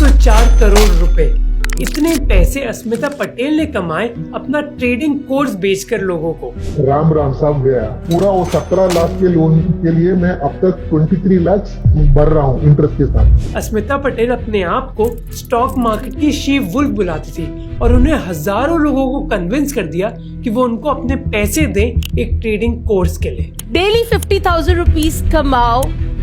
104 करोड़ रुपए। इतने पैसे अस्मिता पटेल ने कमाए अपना ट्रेडिंग कोर्स बेचकर लोगों को। राम राम साहब गया पूरा वो 17 लाख के लोन के लिए मैं अब तक 23 लाख भर रहा हूँ इंटरेस्ट के साथ। अस्मिता पटेल अपने आप को स्टॉक मार्केट की शी वुल्फ बुलाती थी और उन्हें हजारों लोगों को कन्विंस कर दिया कि वो उनको अपने पैसे दें एक ट्रेडिंग कोर्स के लिए। Daily 50,000 rupees कमाओ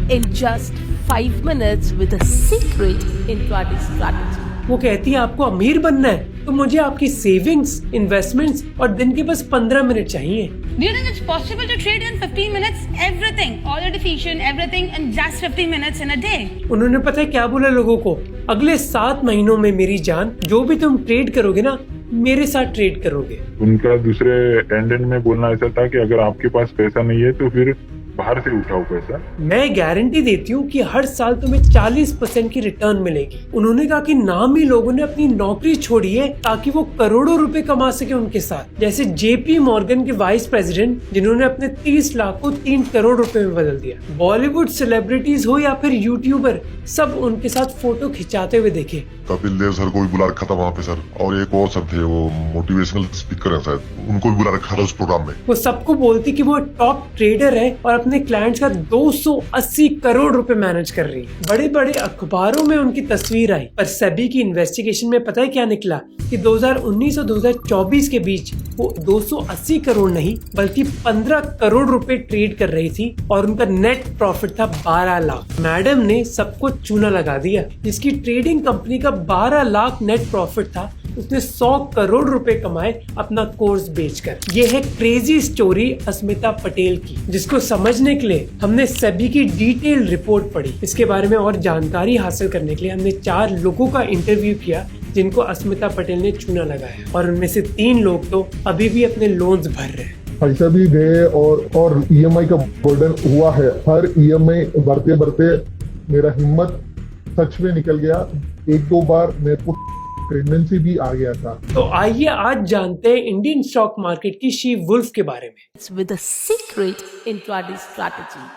in just 5 minutes with a secret intraday strategy। वो कहती है आपको अमीर बनना है तो मुझे आपकी सेविंग्स, इन्वेस्टमेंट्स और दिन के बस 15 मिनट चाहिए। Do you think it's possible to trade in 15 minutes everything, all your deficient, everything in just 15 minutes in a day? उन्होंने पता है क्या बोला लोगों को, अगले 7 महीनों में मेरी जान जो भी तुम ट्रेड करोगे ना मेरे साथ ट्रेड करोगे। उनका दूसरे एंड में बोलना ऐसा था कि अगर आपके पास पैसा नहीं है तो फिर बाहर से उठाओ पैसा। मैं गारंटी देती हूँ कि हर साल तुम्हें 40% की रिटर्न मिलेगी। उन्होंने कहा कि नामी लोगों ने अपनी नौकरी छोड़ी है ताकि वो करोड़ों रुपए कमा सके उनके साथ, जैसे जेपी मॉर्गन के वाइस प्रेसिडेंट जिन्होंने अपने 30 लाख को 3 करोड़ रुपए में बदल दिया। बॉलीवुड सेलिब्रिटीज हो या फिर यूट्यूबर, सब उनके साथ फोटो खिंचाते हुए देखे। कपिल देव सर को भी बुला रखा था वहाँ पे सर, और एक और सर थे वो मोटिवेशनल स्पीकर है शायद, उनको भी बुला रखा था उस प्रोग्राम में। वो सबको बोलती कि वो टॉप ट्रेडर है और अपने क्लाइंट्स का 280 करोड़ रुपए मैनेज कर रही है। बड़े बड़े अखबारों में उनकी तस्वीर आई, पर सेबी की इन्वेस्टिगेशन में पता है क्या निकला कि 2019 और 2024 के बीच वो 280 करोड़ नहीं बल्कि 15 करोड़ रुपए ट्रेड कर रही थी और उनका नेट प्रॉफिट था 12 लाख। मैडम ने सबको चूना लगा दिया। जिसकी ट्रेडिंग कंपनी का 12 लाख नेट प्रॉफिट था उसने 100 करोड़ रुपए कमाए अपना कोर्स बेचकर। ये है क्रेजी स्टोरी अस्मिता पटेल की, जिसको समझने के लिए हमने सेबी की डिटेल रिपोर्ट पढ़ी। इसके बारे में और जानकारी हासिल करने के लिए हमने 4 लोगों का इंटरव्यू किया जिनको अस्मिता पटेल ने चूना लगाया, और उनमें से 3 लोग तो अभी भी अपने लोन्स भर रहे हैं। पैसा भी गए और ईएमआई का बर्डन हुआ है। हर ईएमआई भरते भरते मेरा हिम्मत सच में निकल गया। 1-2 बार मेरे को प्रेगनेंसी भी आ गया था। तो आइए आज जानते हैं इंडियन स्टॉक मार्केट की शी वुल्फ के बारे में। With a secret intraday strategy।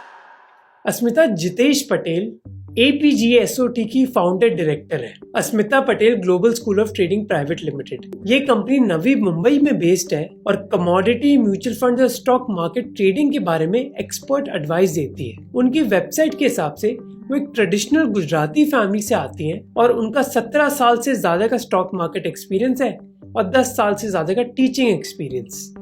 Asmita Jitesh Patel APGSOT की फाउंडर डायरेक्टर है। Asmita Patel Global School of Trading Private Limited, ये कंपनी नवी मुंबई में बेस्ड है और कमोडिटी, म्यूचुअल फंड और स्टॉक मार्केट ट्रेडिंग के बारे में एक्सपर्ट एडवाइस देती है। उनकी वेबसाइट के हिसाब से वो एक ट्रेडिशनल गुजराती फैमिली से आती हैं और उनका 17 साल से ज्यादा का स्टॉक मार्केट एक्सपीरियंस है और 10 साल से ज्यादा का टीचिंग एक्सपीरियंस।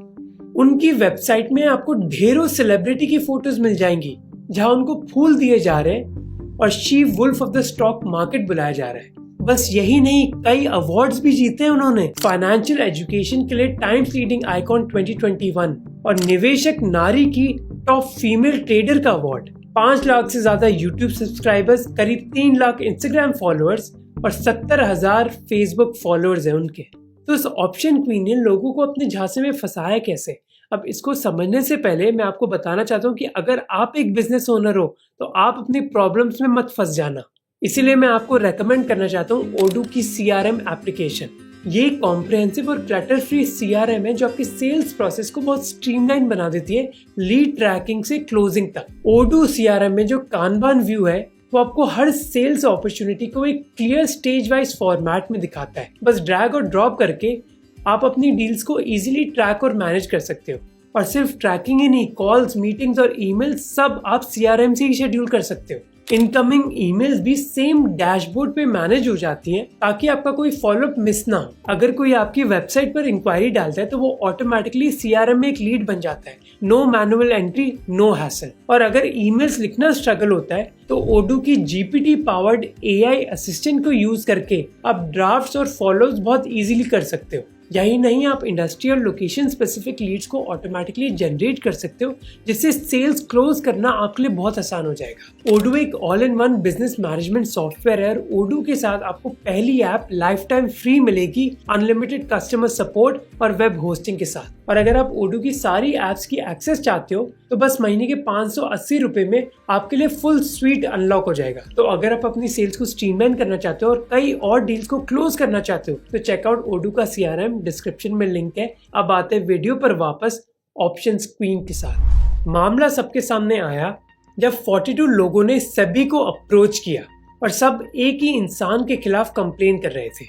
उनकी वेबसाइट में आपको ढेरों सेलिब्रिटी की फोटोज मिल जाएंगी जहां उनको फूल दिए जा रहे हैं और she wolf of the stock market बुलाया जा रहा है। बस यही नहीं, कई अवार्ड्स भी जीते हैं उन्होंने। फाइनेंशियल एजुकेशन के लिए टाइम्स लीडिंग आइकॉन 2021 और निवेशक नारी की टॉप फीमेल ट्रेडर का अवार्ड। 5 लाख से ज्यादा यूट्यूब सब्सक्राइबर्स, करीब 3 लाख इंस्टाग्राम फॉलोअर्स और 70,000 फेसबुक फॉलोअर्स हैं उनके। तो इस ऑप्शन क्वीन ने लोगों को अपने झांसे में फंसाया कैसे? अब इसको समझने से पहले मैं आपको बताना चाहता हूँ कि अगर आप एक बिजनेस ओनर हो तो आप अपनी प्रॉब्लम्स में मत फंस जाना। इसीलिए मैं आपको रेकमेंड करना चाहता हूँ ओडू की CRM एप्लीकेशन। ये कॉम्प्रिहेंसिव और क्लटर फ्री CRM है जो आपके सेल्स प्रोसेस को बहुत स्ट्रीमलाइन बना देती है, लीड ट्रैकिंग से क्लोजिंग तक। ओडू CRM में जो कानबान व्यू है वो आपको हर सेल्स अपॉर्चुनिटी को एक क्लियर स्टेज वाइज फॉर्मेट में दिखाता है। बस ड्रैग और ड्रॉप करके आप अपनी डील्स को इजीली ट्रैक और मैनेज कर सकते हो। और सिर्फ ट्रैकिंग ही नहीं, कॉल्स, मीटिंग्स और ईमेल्स सब आप CRM से ही शेड्यूल कर सकते हो। इनकमिंग ईमेल्स भी सेम डैशबोर्ड पे मैनेज हो जाती हैं ताकि आपका कोई फॉलोअप मिस ना हो। अगर कोई आपकी वेबसाइट पर इंक्वायरी डालता है तो वो ऑटोमेटिकली CRM में एक लीड बन जाता है। No manual entry, no hassle. और अगर ईमेल्स लिखना स्ट्रगल होता है तो ओडू की GPT पावर्ड AI असिस्टेंट को यूज करके आप ड्राफ्ट्स और फॉलोअप्स बहुत इजीली कर सकते हो। यही नहीं, आप इंडस्ट्री और लोकेशन स्पेसिफिक लीड्स को ऑटोमेटिकली जनरेट कर सकते हो जिससे सेल्स क्लोज करना आपके लिए बहुत आसान हो जाएगा। ओडू एक all in one business management software है और ओडू के साथ आपको पहली ऐप लाइफ टाइम फ्री मिलेगी, अनलिमिटेड कस्टमर सपोर्ट और वेब होस्टिंग के साथ। और अगर आप ओडू की सारी एप्स की एक्सेस चाहते हो तो बस महीने के 580 रुपए में आपके लिए फुल स्वीट अनलॉक हो जाएगा। तो अगर आप अपनी सेल्स को स्ट्रीमलाइन करना चाहते हो और कई और डील्स को क्लोज करना चाहते हो तो चेकआउट ओडू का CRM, डिस्क्रिप्शन में लिंक है। अब आते हैं वीडियो पर वापस ऑप्शंस क्वीन के साथ। मामला सबके सामने आया जब 42 लोगों ने सेबी को अप्रोच किया और सब एक ही इंसान के खिलाफ कंप्लेन कर रहे थे,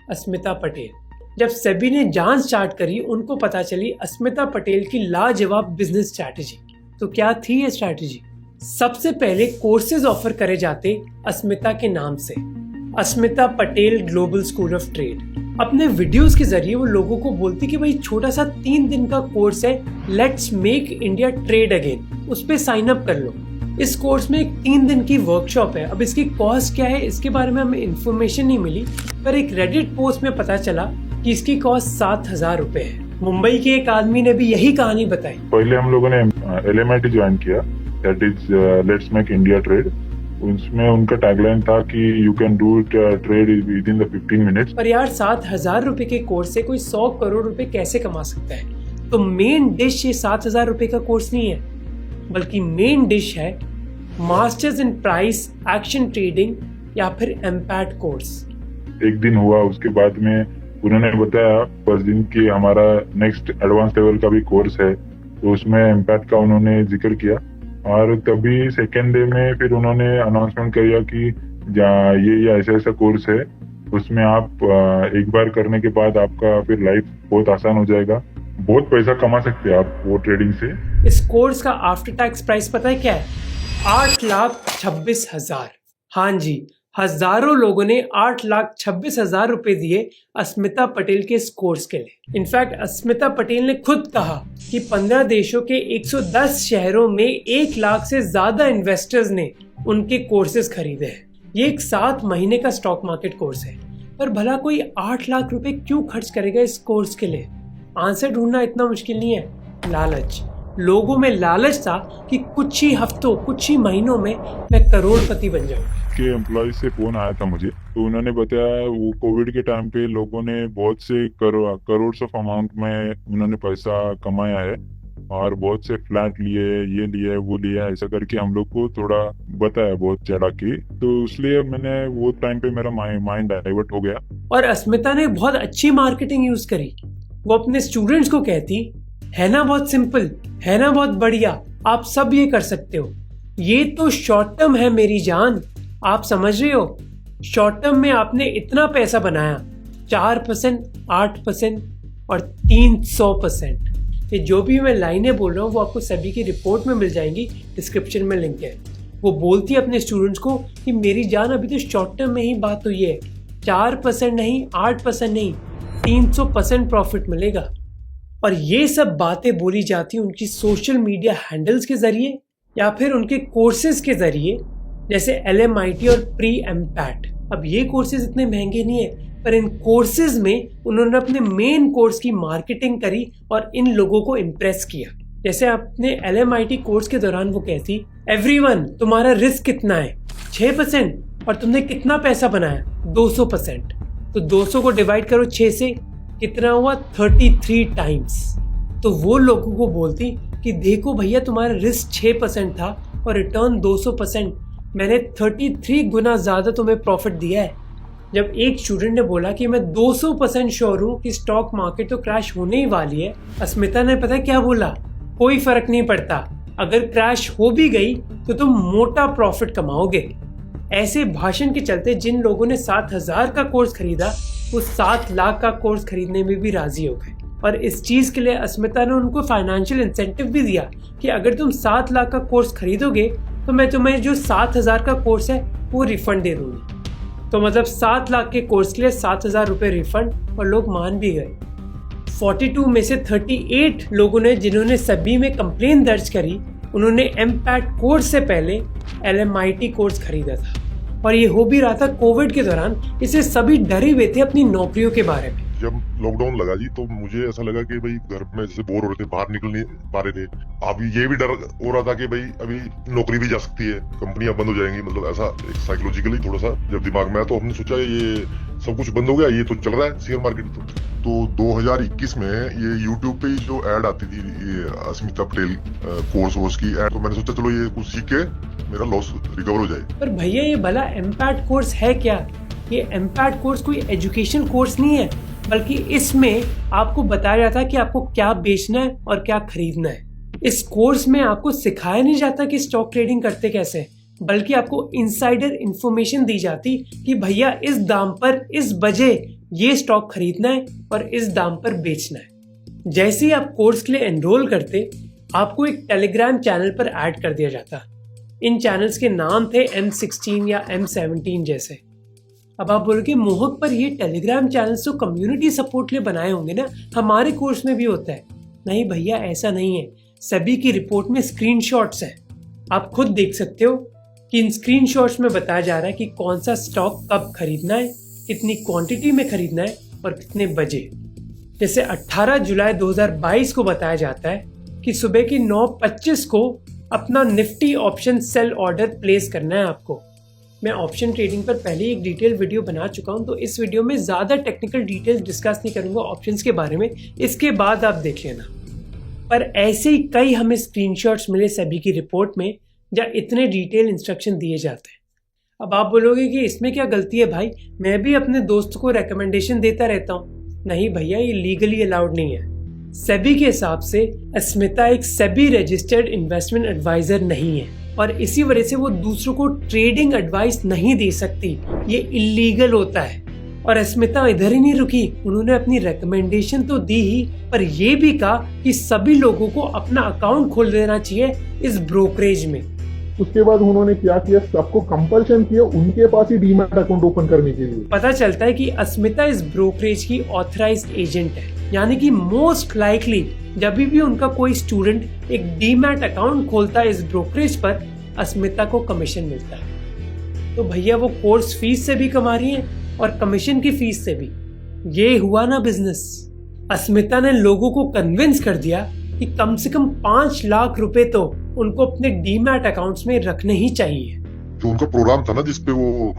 अस्मिता पटेल। जब सेबी ने जांच स्टार्ट करी, उनको पता चली अस्मिता पटेल की लाजवाब बिजनेस स्ट्रैटेजी। तो क्या थी ये स्ट्रैटेजी? सबसे पहले कोर्सेज ऑफर करे जाते अस्मिता के नाम से, Asmita Patel Global School of Trade. अपने वीडियोस के जरिए वो लोगों को बोलती कि भाई छोटा सा 3 दिन का कोर्स है, let's make India trade again, उस पे साइन अप कर लो। इस कोर्स में एक 3 दिन की वर्कशॉप है। अब इसकी कॉस्ट क्या है, इसके बारे में हमें इन्फॉर्मेशन नहीं मिली, पर एक रेडिट पोस्ट में पता चला कि इसकी कॉस्ट 7,000 रुपए है। मुंबई के एक आदमी ने भी यही कहानी बताई। पहले हम लोगों ने LMIT ज्वाइन किया, that is let's make India trade. उसमें उनका टैगलाइन था कि you can do trade with in the 15 minutes. पर यार 7,000 रुपए के कोर्स से कोई 100 करोड़ रुपए कैसे कमा सकता है? तो मेन डिश ये 7,000 रुपए का कोर्स नहीं है, बल्कि मेन डिश है masters in price action trading या फिर एम्पैट कोर्स। एक दिन हुआ, उसके बाद में उन्होंने बताया 5 दिन की हमारा नेक्स्ट एडवांस लेवल का भी कोर्स है, तो उसमें एम्पैट का उन्होंने जिक्र किया। और तभी सेकेंड डे में फिर उन्होंने अनाउंसमेंट किया कि ये ऐसा कोर्स है, उसमें आप एक बार करने के बाद आपका फिर लाइफ बहुत आसान हो जाएगा, बहुत पैसा कमा सकते हैं आप वो ट्रेडिंग से। इस कोर्स का आफ्टर टैक्स प्राइस पता है क्या है? 8,26,000। हाँ जी, हजारों लोगों ने 8,26,000 रुपए दिए अस्मिता पटेल के इस कोर्स के लिए। इनफैक्ट अस्मिता पटेल ने खुद कहा कि 15 देशों के 110 शहरों में 1 लाख से ज्यादा इन्वेस्टर्स ने उनके कोर्सेज खरीदे हैं। ये एक 7 महीने का स्टॉक मार्केट कोर्स है। पर भला कोई 8 लाख रुपए क्यों खर्च करेगा इस कोर्स के लिए? आंसर ढूंढना इतना मुश्किल नहीं है, लालच। लोगों में लालच था कि कुछ ही हफ्तों, कुछ ही महीनों में मैं करोड़पति बन जाऊं। के एम्प्लॉय से फोन आया था मुझे, तो उन्होंने बताया वो कोविड के टाइम पे लोगों ने बहुत से करोड़ ऑफ अमाउंट में उन्होंने पैसा कमाया है और बहुत से फ्लैट लिए, ये लिए, वो लिया, ऐसा करके हम लोग को थोड़ा बताया बहुत चढ़ा के। तो इसलिए मैंने वो टाइम पे मेरा माइंड डाइवर्ट हो गया। और अस्मिता ने बहुत अच्छी मार्केटिंग यूज करी। वो अपने स्टूडेंट्स को कहती है ना बहुत सिंपल, है ना बहुत बढ़िया, आप सब ये कर सकते हो। ये तो शॉर्ट टर्म है मेरी जान, आप समझ रहे हो? शॉर्ट टर्म में आपने इतना पैसा बनाया, 4%, 8% और 300%। ये जो भी मैं लाइनें बोल रहा हूँ वो आपको सभी की रिपोर्ट में मिल जाएंगी, डिस्क्रिप्शन में लिंक है। वो बोलती है अपने स्टूडेंट्स को कि मेरी जान अभी तो शॉर्ट टर्म में ही बात हुई है, 4% नहीं, 8% नहीं, 300% प्रॉफिट मिलेगा। और ये सब बातें बोली जाती हैं उनकी सोशल मीडिया हैंडल्स के जरिए या फिर उनके कोर्सेज के जरिए, जैसे LMIT और प्री एम्पैट। अब ये कोर्सेज इतने महंगे नहीं है, पर इन कोर्सेज में उन्होंने अपने मेन कोर्स की मार्केटिंग करी और इन लोगों को इम्प्रेस किया। जैसे अपने LMIT कोर्स के दौरान वो कहती, एवरीवन तुम्हारा रिस्क कितना है? 6%। और तुमने कितना पैसा बनाया? 200%। तो 200 को डिवाइड करो 6 से, कितना हुआ? 33 टाइम्स। तो वो लोगों को बोलती कि देखो भैया, तुम्हारा रिस्क 6% था और रिटर्न 200%, मैंने 33 गुना ज्यादा तुम्हें प्रॉफिट दिया है। जब एक स्टूडेंट ने बोला कि मैं 200% श्योर हूं कि स्टॉक मार्केट तो क्रैश होने ही वाली है, अस्मिता ने पता है क्या बोला? कोई फर्क नहीं पड़ता, अगर क्रैश हो भी गई तो तुम मोटा प्रॉफिट कमाओगे। ऐसे भाषण के चलते जिन लोगों ने 7,000 का कोर्स खरीदा, वो 7 लाख का कोर्स खरीदने में भी राजी हो गए। और इस चीज के लिए अस्मिता ने उनको फाइनेंशियल इंसेंटिव भी दिया कि अगर तुम 7 लाख का कोर्स खरीदोगे तो मैं तुम्हें जो 7,000 का कोर्स है वो रिफंड दे दूंगी। तो मतलब 7 लाख के कोर्स के लिए 7,000 रुपए रिफंड, और लोग मान भी गए। 42 में से 38 लोगों ने, जिन्होंने सभी में कंप्लेन दर्ज करी, उन्होंने एम्पैट कोर्स से पहले LMIT कोर्स खरीदा था। और ये हो भी रहा था कोविड के दौरान। इसे सभी डरे हुए थे अपनी नौकरियों के बारे में। जब लॉकडाउन लगा जी, तो मुझे ऐसा लगा कि भाई घर में जैसे बोर हो रहे थे, बाहर निकल नहीं पा रहे थे। अभी ये भी डर हो रहा था कि भाई अभी नौकरी भी जा सकती है, कंपनियां बंद हो जाएंगी, मतलब ऐसा एक साइकोलॉजिकली थोड़ा सा जब दिमाग में आया, तो हमने सोचा ये सब कुछ बंद हो गया, ये तो चल रहा है शेयर मार्केट। तो 2021 में ये यूट्यूब पे जो एड आती थी, ये अस्मिता पटेल कोर्स की एड, तो मैंने सोचा चलो ये कुछ सीख के मेरा लॉस रिकवर हो जाए। पर भैया ये भला एम्पैट कोर्स है क्या? ये एम्पैट कोर्स कोई एजुकेशन कोर्स नहीं है, बल्कि इसमें आपको बताया जाता है कि आपको क्या बेचना है और क्या खरीदना है। इस कोर्स में आपको सिखाया नहीं जाता कि स्टॉक ट्रेडिंग करते कैसे, बल्कि आपको इनसाइडर इंफॉर्मेशन दी जाती कि भैया इस दाम पर इस बजे ये स्टॉक खरीदना है और इस दाम पर बेचना है। जैसे ही आप कोर्स के लिए एनरोल करते, आपको एक टेलीग्राम चैनल पर ऐड कर दिया जाता। इन चैनल्स के नाम थे M16 या M17 जैसे। अब आप बोलोगे मोहक, पर ये टेलीग्राम चैनल्स तो कम्युनिटी सपोर्ट के लिए बनाए होंगे ना, हमारे कोर्स में भी होता है। नहीं भैया, ऐसा नहीं है। सभी की रिपोर्ट में स्क्रीनशॉट्स हैं, आप खुद देख सकते हो कि इन स्क्रीनशॉट्स में बताया जा रहा है कि कौन सा स्टॉक कब खरीदना है, कितनी क्वांटिटी में खरीदना है और कितने बजे। जैसे 18 जुलाई 2022 को बताया जाता है कि सुबह की 9:25 को अपना Nifty option sell order place करना है आपको। मैं ऑप्शन ट्रेडिंग पर पहले एक डिटेल वीडियो बना चुका हूं, तो इस वीडियो में ज़्यादा टेक्निकल डिटेल्स डिस्कस नहीं करूंगा ऑप्शंस के बारे में, इसके बाद आप देख लेना। पर ऐसे ही कई हमें स्क्रीनशॉट्स मिले सभी की रिपोर्ट में, जहाँ इतने डिटेल इंस्ट्रक्शन दिए जाते हैं। अब आप बोलोगे कि इसमें क्या गलती है भाई, मैं भी अपने दोस्त को रिकमेंडेशन देता रहता हूँ। नहीं भैया, ये लीगली अलाउड नहीं है। सेबी के हिसाब से अस्मिता एक सेबी रजिस्टर्ड इन्वेस्टमेंट एडवाइजर नहीं है और इसी वजह से वो दूसरों को ट्रेडिंग एडवाइस नहीं दे सकती, ये इलीगल होता है। और अस्मिता इधर ही नहीं रुकी, उन्होंने अपनी रिकमेंडेशन तो दी ही, पर ये भी कहा कि सभी लोगों को अपना अकाउंट खोल देना चाहिए इस ब्रोकरेज में। उसके बाद उन्होंने क्या किया, सबको कंपल्शन किया उनके पास ही डीमैट अकाउंट ओपन करने के लिए। पता चलता है कि अस्मिता इस ब्रोकरेज की ऑथराइज्ड एजेंट है, यानी कि मोस्ट लाइकली जब भी उनका कोई स्टूडेंट एक डीमैट अकाउंट खोलता है इस ब्रोकरेज पर, अस्मिता को कमीशन मिलता है। तो भैया वो कोर्स फीस से भी कमा रही है और कमीशन की फीस से भी। ये हुआ ना बिजनेस। अस्मिता ने लोगों को कन्विंस कर दिया कि कम से कम 5 लाख रुपए तो उनको अपने डीमैट अकाउंट्स में रखने ही चाहिए। जो उनका प्रोग्राम था ना जिसपे वो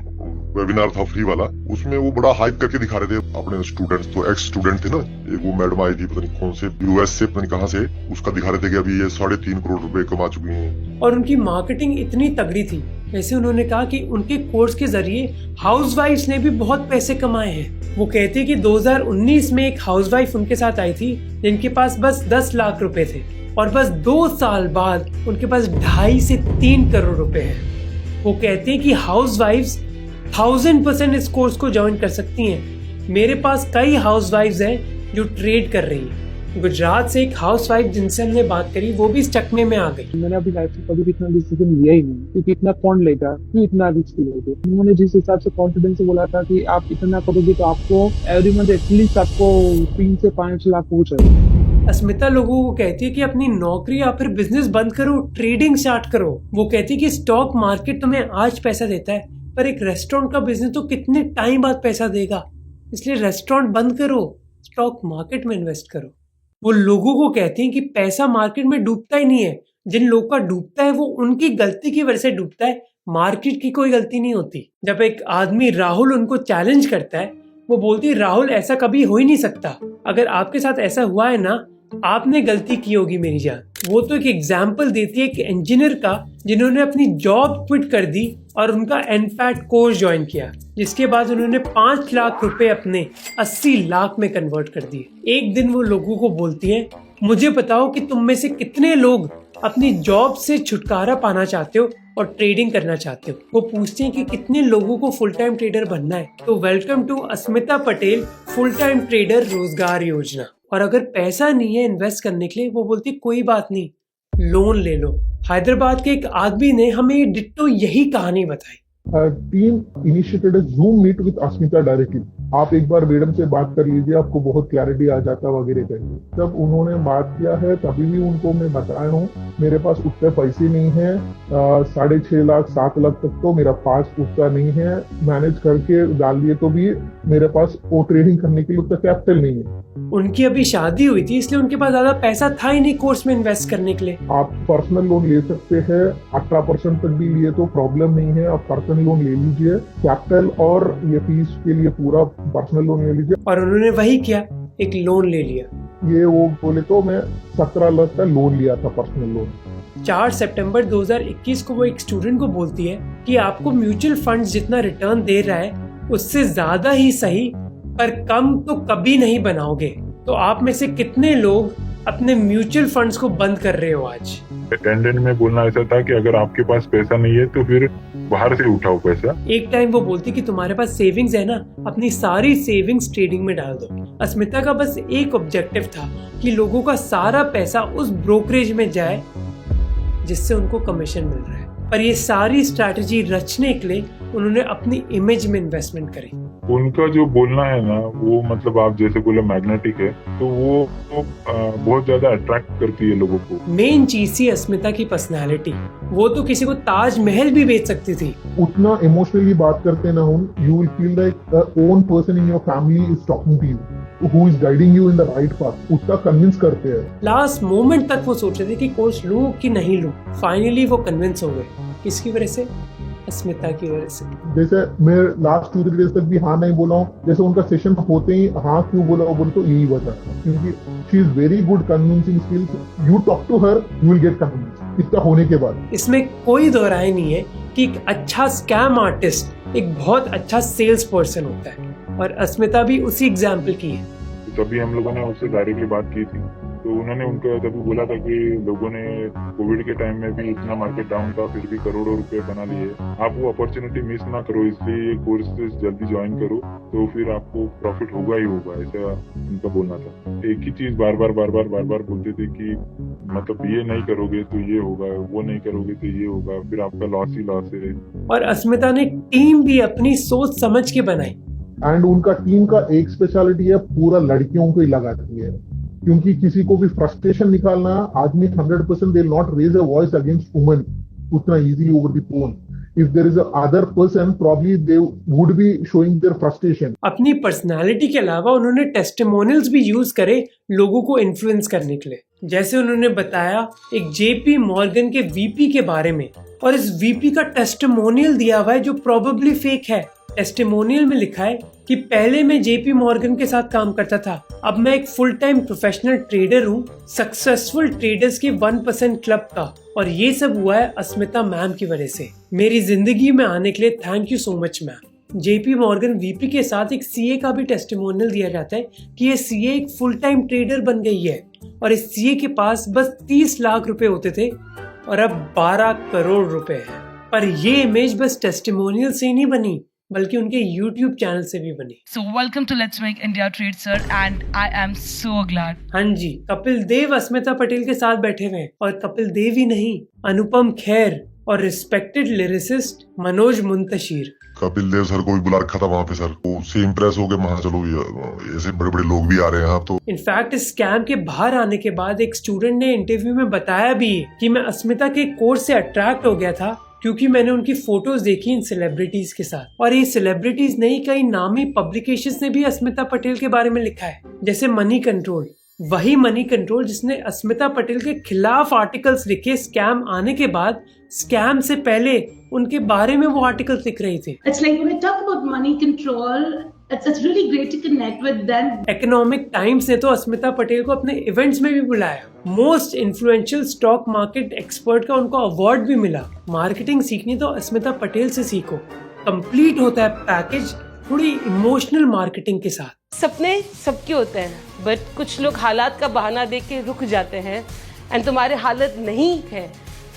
वेबिनार था फ्री वाला, उसमें वो बड़ा हाइप करके दिखा रहे थे अपने स्टूडेंट्स। तो एक्स स्टूडेंट थे ना, एक वो मैडम आई थी, पता नहीं कौन से यूएस से, पता नहीं कहाँ से, उसका दिखा रहे थे कि अभी ये 3.5 करोड़ रुपए कमा चुकी हैं। और उनकी मार्केटिंग इतनी तगड़ी थी, वैसे उन्होंने कहा कि उनके कोर्स के जरिए हाउसवाइफ्स ने भी बहुत पैसे कमाए हैं। वो कहते हैं कि 2019 में एक हाउसवाइफ उनके साथ आई थी जिनके पास बस 10 लाख रुपए थे और बस 2 साल बाद उनके पास 2.5 से 3 करोड़ रुपए हैं। वो कहते हैं कि हाउसवाइफ्स 1000% इस कोर्स को ज्वाइन कर सकती हैं। मेरे पास कई हाउसवाइफ्स हैं जो ट्रेड कर रही हैं। गुजरात से एक हाउसवाइफ जिनसे हमने बात करी, वो भी इस चकमे में आ गई। मैंने अभी लाइफ में कभी इतना डिसीजन लिया ही नहीं, क्योंकि इतना कौन लेगा, क्यों इतना रिस्क लोगे। उन्होंने जिस हिसाब से कॉन्फिडेंस से बोला था कि आप इतना करोगे तो आपको एवरी मंथ एटलीस्ट आपको 3 से 5 लाख हो जाएगा। अस्मिता लोगों को कहती है कि अपनी नौकरी या फिर बिजनेस बंद करो, ट्रेडिंग स्टार्ट करो। वो कहती है कि स्टॉक मार्केट तुम्हें आज पैसा देता है, पर एक रेस्टोरेंट का बिजनेस तो कितने टाइम बाद पैसा देगा, इसलिए रेस्टोरेंट बंद करो, स्टॉक मार्केट में इन्वेस्ट करो। वो लोगों को कहते हैं कि पैसा मार्केट में डूबता ही नहीं है, जिन लोगों का डूबता है वो उनकी गलती की वजह से डूबता है, मार्केट की कोई गलती नहीं होती। जब एक आदमी राहुल उनको चैलेंज करता है, वो बोलती है राहुल ऐसा कभी हो ही नहीं सकता, अगर आपके साथ ऐसा हुआ है ना, आपने गलती की होगी मेरी जान। वो तो एक एग्जाम्पल देती है एक इंजीनियर का जिन्होंने अपनी जॉब क्विट कर दी और उनका एनफैट कोर्स ज्वाइन किया, जिसके बाद उन्होंने 5 लाख रुपए अपने 80 लाख में कन्वर्ट कर दिए। एक दिन वो लोगों को बोलती है, मुझे बताओ कि तुम में से कितने लोग अपनी जॉब से छुटकारा पाना चाहते हो और ट्रेडिंग करना चाहते हो। वो पूछती हैं कि कितने लोगों को फुल टाइम ट्रेडर बनना है। तो welcome to Asmita Patel full time trader रोजगार योजना। और अगर पैसा नहीं है इन्वेस्ट करने के लिए, वो बोलती है कोई बात नहीं, लोन ले लो। हैदराबाद के एक आदमी ने हमें डिट्टो यही कहानी बताई। Team initiated Zoom meet with Asmita directly. आप एक बार मैडम से बात कर लीजिए, आपको बहुत क्लैरिटी आ जाता वगैरह करके। जब उन्होंने बात किया है तभी भी उनको मैं बताया हूँ मेरे पास उतने पैसे नहीं है, 6.5 लाख 7 लाख तक तो मेरा पास उतना नहीं है, मैनेज करके डाल दिए तो भी मेरे पास वो ट्रेडिंग करने के लिए उतना कैपिटल नहीं है। उनकी अभी शादी हुई थी, इसलिए उनके पास ज्यादा पैसा था ही नहीं कोर्स में इन्वेस्ट करने के लिए। आप पर्सनल लोन ले सकते हैं, 18% तक भी लिए तो प्रॉब्लम नहीं है, आप पर्सनल लोन ले लीजिए, कैपिटल और ये फीस के लिए पूरा पर्सनल लोन ले लीजिए। और उन्होंने वही किया, एक लोन ले लिया। ये वो बोले तो मैं 17 लाख का लोन लिया था पर्सनल लोन। 4 सितंबर 2021 को वो एक स्टूडेंट को बोलती है कि आपको म्यूचुअल फंड्स जितना रिटर्न दे रहा है उससे ज्यादा ही सही, पर कम तो कभी नहीं बनाओगे। तो आप में से कितने लोग अपने म्यूचुअल फंड्स को बंद कर रहे हो आज? अटेंडेंट में बोलना ऐसा था कि अगर आपके पास पैसा नहीं है तो फिर बाहर से उठाओ पैसा। एक टाइम वो बोलती कि तुम्हारे पास सेविंग्स है ना, अपनी सारी सेविंग्स ट्रेडिंग में डाल दो। अस्मिता का बस एक ऑब्जेक्टिव था कि लोगों का सारा पैसा उस ब्रोकरेज में जाए जिससे उनको कमीशन मिल रहा है। पर ये सारी स्ट्रैटेजी रचने के लिए उन्होंने अपनी इमेज में इन्वेस्टमेंट करी। उनका जो बोलना है ना वो मतलब आप जैसे बोले मैग्नेटिक है, तो वो बहुत ज्यादा अट्रैक्ट करती है लोगों को। मेन चीज थी अस्मिता की पर्सनालिटी। वो तो किसी को ताजमहल भी बेच सकती थी। उतना इमोशनली बात करते ना हो, you will feel like own person in your family is talking to you, who is guiding you in the right path. उतना कन्विंस करते हैं। लास्ट मोमेंट तक वो सोच रहे थे कि कोर्स लूं कि नहीं लूं। फाइनली वो कन्विंस हो गए। किसकी वजह से? अस्मिता की वजह से। जैसे मैं लास्ट 2-3 डेज तक भी हाँ नहीं बोला हूँ, जैसे उनका सेशन होते ही हाँ क्यों बोला वो बोल, तो यही वजह है, क्योंकि she is very good convincing skills. You talk to her, you will get convince. इतना होने के बाद इसमें कोई दो राय नहीं है कि एक अच्छा स्कैम आर्टिस्ट एक बहुत अच्छा सेल्स पर्सन होता है, और अस्मिता भी उसी एग्जाम्पल की है। तभी हम लोगों ने उससे डायरेक्टली बात की थी, तो उन्होंने उनको तभी बोला था कि लोगों ने कोविड के टाइम में भी इतना मार्केट डाउन था फिर भी करोड़ों रुपए बना लिए। आप वो अपॉर्चुनिटी मिस ना करो, इसलिए ये कोर्सेज जल्दी ज्वाइन करो तो फिर आपको प्रॉफिट होगा ही होगा, ऐसा उनका बोलना था। एक ही चीज बार बार बोलते थे कि मतलब ये नहीं करोगे तो ये होगा, वो नहीं करोगे तो ये होगा, फिर आपका लॉस ही लॉस है। और अस्मिता ने टीम भी अपनी सोच समझ के बनाई। एंड उनका टीम का एक स्पेशलिटी है, पूरा लड़कियों को ही लगाती है, क्योंकि किसी को भी फ्रस्ट्रेशन निकालना, आदमी 100% they not raise a voice against women उतना easily over the phone. If there is a other person probably they would be showing their frustration. अपनी पर्सनालिटी के अलावा उन्होंने टेस्टिमोनियल्स भी यूज करे लोगों को इन्फ्लुएंस करने के लिए। जैसे उन्होंने बताया एक जेपी मॉर्गन के वीपी के बारे में, और इस वीपी का टेस्टिमोनियल दिया हुआ है जो प्रोबेबली फेक है। टेस्टिमोनियल में लिखा है कि पहले मैं जेपी मॉर्गन के साथ काम करता था, अब मैं एक फुल टाइम प्रोफेशनल ट्रेडर हूँ, सक्सेसफुल ट्रेडर्स के 1% क्लब का, और ये सब हुआ है अस्मिता मैम की वजह से। मेरी जिंदगी में आने के लिए thank you so much ma'am. JP Morgan VP के साथ एक सीए का भी टेस्टिमोनियल दिया जाता है कि ये सीए एक फुल टाइम ट्रेडर बन गई है, और इस सीए के पास बस 30 लाख रुपए होते थे और अब 12 करोड़ रुपए है। पर ये इमेज बस टेस्टिमोनियल से नहीं बनी, बल्कि उनके YouTube चैनल से भी बनी। So welcome to Let's Make India Trade, sir, and I am so glad. हाँ जी, कपिल देव अस्मिता पटेल के साथ बैठे हुए हैं, और कपिल देव ही नहीं, अनुपम खेर और respected lyricist Manoj Muntashir. Kapil Dev sir को भी बुला रखा था वहाँ पे सर, वो से इम्प्रेस हो गए, वहाँ चलो ऐसे बड़े बड़े लोग भी आ रहे हैं यहाँ। तो इनफैक्ट इस स्कैम के बाहर आने के बाद एक स्टूडेंट ने इंटरव्यू में बताया भी कि मैं अस्मिता के कोर्स से अट्रैक्ट हो गया था क्योंकि मैंने उनकी फोटोज देखी इन सेलिब्रिटीज के साथ, और ये सेलिब्रिटीज नहीं, कई नामी पब्लिकेशंस ने भी अस्मिता पटेल के बारे में लिखा है, जैसे मनी कंट्रोल। वही मनी कंट्रोल जिसने अस्मिता पटेल के खिलाफ आर्टिकल्स लिखे स्कैम आने के बाद, स्कैम से पहले उनके बारे में वो आर्टिकल्स लिख रही थी। It's like when I talk about money control, it's really great to connect with them. Economic times ने तो अस्मिता पटेल को अपने इवेंट्स में भी बुलाया। Most influential stock market expert का उनको अवार्ड भी मिला। मार्केटिंग सीखनी तो अस्मिता पटेल से सीखो। कंप्लीट होता है पैकेज थोड़ी इमोशनल मार्केटिंग के साथ। सपने सबके होते हैं, बट कुछ लोग हालात का बहाना देके के रुक जाते हैं, एंड तुम्हारे हालत नहीं है,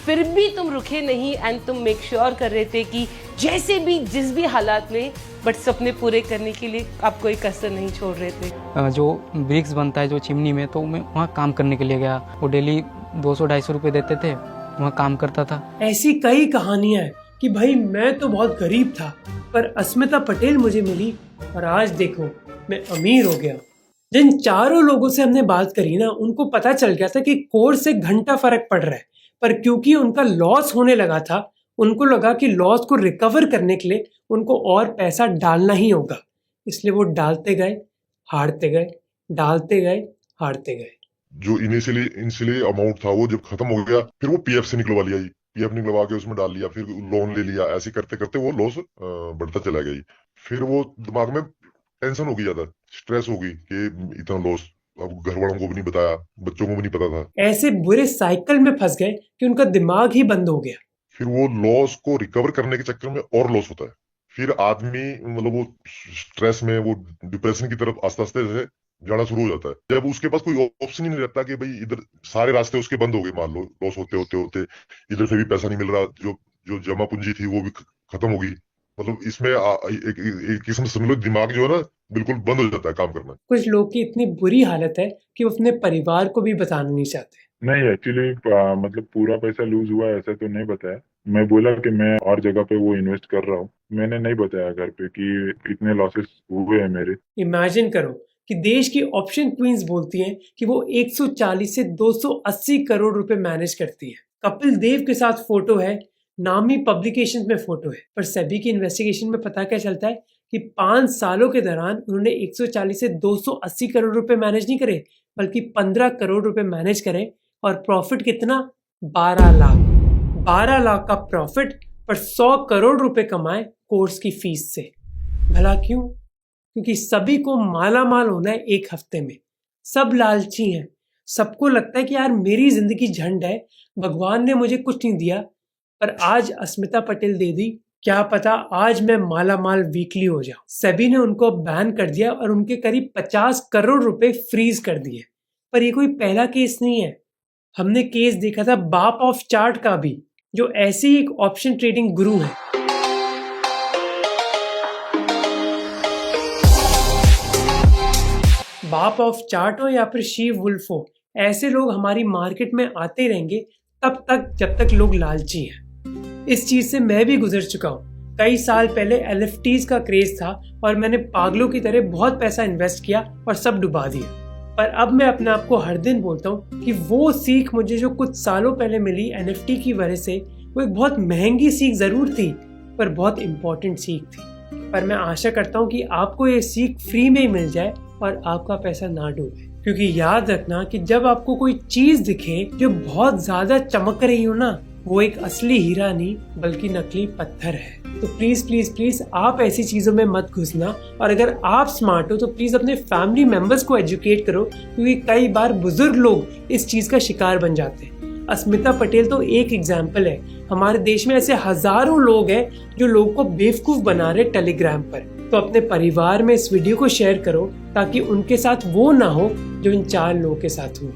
फिर भी तुम रुके नहीं, एंड तुम मेक श्योर कर रहे थे कि जैसे भी जिस भी हालात में, बट सपने पूरे करने के लिए आप कोई कसर नहीं छोड़ रहे थे। जो ब्रिक्स बनता है जो चिमनी में, तो मैं वहाँ काम करने के लिए गया। वो डेली 200-250 रुपये देते थे, वहाँ काम करता था। ऐसी कई कहानियां हैं कि भाई मैं तो बहुत गरीब था, पर अस्मिता पटेल मुझे मिली और आज देखो मैं अमीर हो गया। जिन चारों लोगों से हमने बात करी ना, उनको पता चल गया था कि कोर्स से घंटा फर्क पड़ रहा है, पर क्योंकि उनका लॉस होने लगा था, उनको लगा कि लॉस को रिकवर करने के लिए उनको और पैसा डालना ही होगा, इसलिए वो डालते गए, हारते गए, डालते गए, हारते गए। जो इनिशियली अमाउंट था वो जब खत्म हो गया, फिर वो पीएफ से निकलवा लिया, पीएफ निकलवा के उसमें डाल लिया, फिर लोन ले लिया, ऐसे करते करते वो लॉस बढ़ता चला गया। फिर वो दिमाग में टेंशन होगी, ज्यादा स्ट्रेस होगी कि इतना लॉस, अब घर वालों को भी नहीं बताया, बच्चों को भी नहीं पता था। ऐसे बुरे साइकिल में फंस गए कि उनका दिमाग ही बंद हो गया। फिर वो लॉस को रिकवर करने के चक्कर में और लॉस होता है, फिर आदमी मतलब वो स्ट्रेस में, वो डिप्रेशन की तरफ आस्ते आस्ते से जाना शुरू हो जाता है। जब उसके पास कोई ऑप्शन ही नहीं रहता कि भाई इधर सारे रास्ते उसके बंद हो गए, मान लो लॉस होते होते होते इधर से भी पैसा नहीं मिल रहा, जो जमा पूंजी थी वो भी खत्म हो गई। मतलब इसमें एक किस्म से समझ लो दिमाग जो है ना बिल्कुल बंद हो जाता है काम करना। कुछ लोग की इतनी बुरी हालत है कि वो अपने परिवार को भी बताना नहीं चाहते। नहीं, एक्चुअली मतलब पूरा पैसा लूज हुआ ऐसा तो नहीं बताया। मैं बोला कि मैं और जगह पे वो इन्वेस्ट कर रहा हूँ। मैंने नहीं बताया घर पे कि इतने लॉसेस हुए हैं मेरे। इमेजिन करो कि देश की ऑप्शन क्वींस बोलती हैं कि वो 140 से 280 करोड़ रुपए मैनेज करती है। कपिल देव के साथ फोटो है, नामी पब्लिकेशंस में फोटो है, पर सेबी की इन्वेस्टिगेशन में पता क्या चलता है कि 5 सालों के दौरान उन्होंने 140 से 280 करोड़ रुपए मैनेज नहीं करे, बल्कि 15 करोड़ रुपए मैनेज करे। और प्रॉफिट कितना? 12 लाख। 12 लाख का प्रॉफिट पर 100 करोड़ रुपए कमाए कोर्स की फीस से। भला क्यों? क्योंकि सभी को माला माल होना है एक हफ्ते में। सब लालची हैं। सबको लगता है कि यार मेरी जिंदगी झंड है, भगवान ने मुझे कुछ नहीं दिया, पर आज अस्मिता पटेल दे दी, क्या पता आज मैं माला माल वीकली हो जाऊं। सेबी ने उनको बैन कर दिया और उनके करीब 50 करोड़ रुपए फ्रीज कर दिए। पर ये कोई पहला केस नहीं है। हमने केस देखा था बाप ऑफ चार्ट का भी, जो ऐसे ही एक ऑप्शन ट्रेडिंग गुरु है। बाप ऑफ चार्ट हो या फिर शिव वुल्फ हो, ऐसे लोग हमारी मार्केट में आते रहेंगे तब तक जब तक लोग लालची हैं। इस चीज से मैं भी गुजर चुका हूँ। कई साल पहले LFTs का क्रेज था और मैंने पागलों की तरह बहुत पैसा इन्वेस्ट किया और सब डुबा दिया। पर अब मैं अपने आप को हर दिन बोलता हूँ कि वो सीख मुझे जो कुछ सालों पहले मिली NFT की वजह से, वो एक बहुत महंगी सीख जरूर थी, पर बहुत इंपॉर्टेंट सीख थी। पर मैं आशा करता हूँ कि आपको ये सीख फ्री में ही मिल जाए और आपका पैसा ना डूबे। क्योंकि याद रखना कि जब आपको कोई चीज दिखे जो बहुत ज्यादा चमक रही हो ना, वो एक असली हीरा नहीं बल्कि नकली पत्थर है। तो प्लीज प्लीज प्लीज आप ऐसी चीजों में मत घुसना। और अगर आप स्मार्ट हो तो प्लीज अपने फैमिली मेंबर्स को एजुकेट करो, क्योंकि कई बार बुजुर्ग लोग इस चीज का शिकार बन जाते हैं। अस्मिता पटेल तो एक एग्जाम्पल है। हमारे देश में ऐसे हजारों लोग हैं जो लोगों को बेवकूफ बना रहे टेलीग्राम पर। तो अपने परिवार में इस वीडियो को शेयर करो ताकि उनके साथ वो ना हो जो इन 4 लोगों के साथ हुआ।